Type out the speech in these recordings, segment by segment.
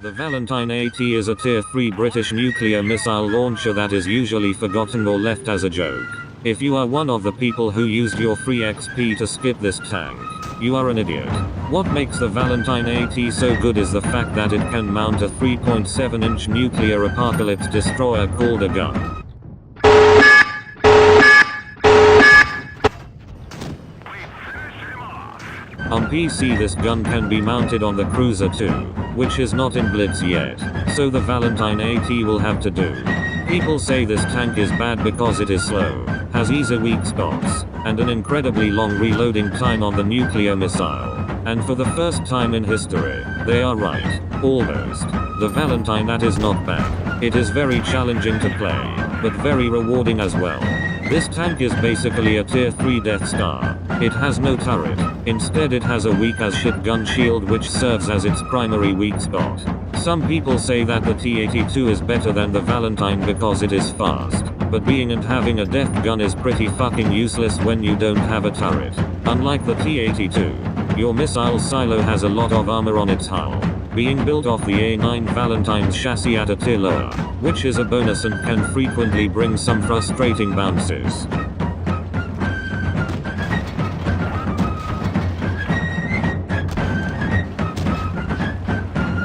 The Valentine AT is a Tier 3 British nuclear missile launcher that is usually forgotten or left as a joke. If you are one of the people who used your free XP to skip this tank, you are an idiot. What makes the Valentine AT so good is the fact that it can mount a 3.7-inch nuclear apocalypse destroyer called a gun. On PC this gun can be mounted on the Cruiser too, which is not in Blitz yet, so the Valentine AT will have to do. People say this tank is bad because it is slow, has easy weak spots, and an incredibly long reloading time on the nuclear missile. And for the first time in history, they are right. Almost. The Valentine that is not bad. It is very challenging to play, but very rewarding as well. This tank is basically a Tier 3 Death Star. It has no turret. Instead it has a weak as shit gun shield which serves as its primary weak spot. Some people say that the T-82 is better than the Valentine because it is fast, but being and having a death gun is pretty fucking useless when you don't have a turret. Unlike the T-82, your missile silo has a lot of armor on its hull, being built off the A9 Valentine's chassis at a tier lower, which is a bonus and can frequently bring some frustrating bounces.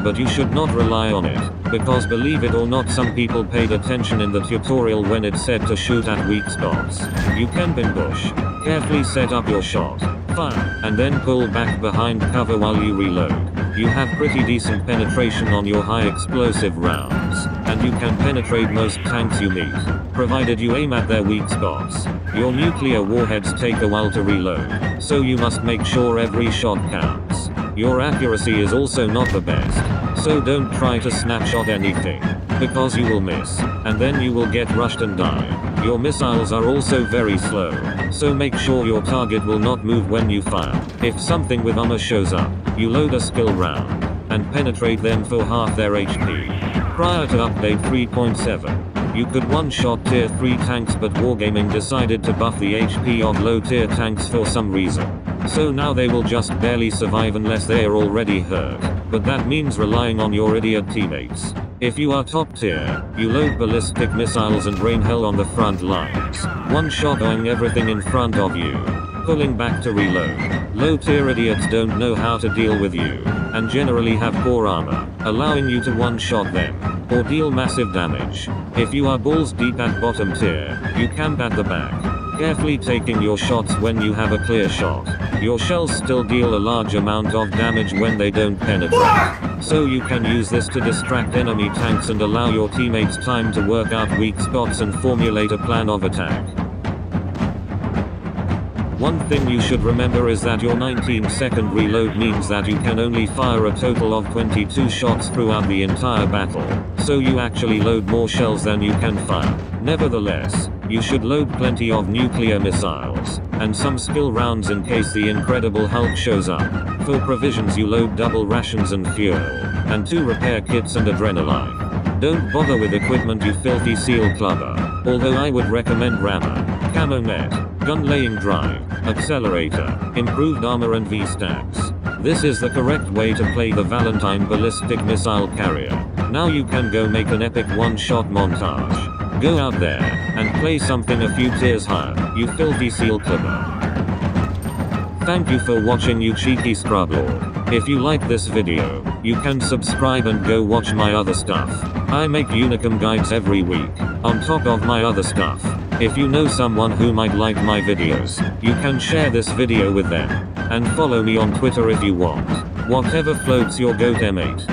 But you should not rely on it, because believe it or not some people paid attention in the tutorial when it said to shoot at weak spots. You camp in bush, carefully set up your shot, fire, and then pull back behind cover while you reload. You have pretty decent penetration on your high explosive rounds, and you can penetrate most tanks you meet, provided you aim at their weak spots. Your nuclear warheads take a while to reload, so you must make sure every shot counts. Your accuracy is also not the best, so don't try to snapshot anything, because you will miss, and then you will get rushed and die. Your missiles are also very slow, so make sure your target will not move when you fire. If something with armor shows up, you load a skill round, and penetrate them for half their HP. Prior to update 3.7, you could one-shot tier 3 tanks, but Wargaming decided to buff the HP of low-tier tanks for some reason. So now they will just barely survive unless they are already hurt, but that means relying on your idiot teammates. If you are top tier, you load ballistic missiles and rain hell on the front lines, one-shotting everything in front of you, pulling back to reload. Low tier idiots don't know how to deal with you, and generally have poor armor, allowing you to one-shot them, or deal massive damage. If you are balls deep at bottom tier, you camp at the back, carefully taking your shots when you have a clear shot. Your shells still deal a large amount of damage when they don't penetrate, so you can use this to distract enemy tanks and allow your teammates time to work out weak spots and formulate a plan of attack. One thing you should remember is that your 19-second reload means that you can only fire a total of 22 shots throughout the entire battle, so you actually load more shells than you can fire. Nevertheless, you should load plenty of nuclear missiles, and some skill rounds in case the Incredible Hulk shows up. For provisions you load double rations and fuel, and 2 repair kits and adrenaline. Don't bother with equipment you filthy seal clubber, although I would recommend rammer, camo net, gun laying drive, accelerator, improved armor and V-stacks. This is the correct way to play the Valentine ballistic missile carrier. Now you can go make an epic one-shot montage. Go out there, and play something a few tiers higher, you filthy seal clubber. Thank you for watching, you cheeky scrublord. If you like this video, you can subscribe and go watch my other stuff. I make Unicum guides every week, on top of my other stuff. If you know someone who might like my videos, you can share this video with them. And follow me on Twitter if you want. Whatever floats your goat, mate.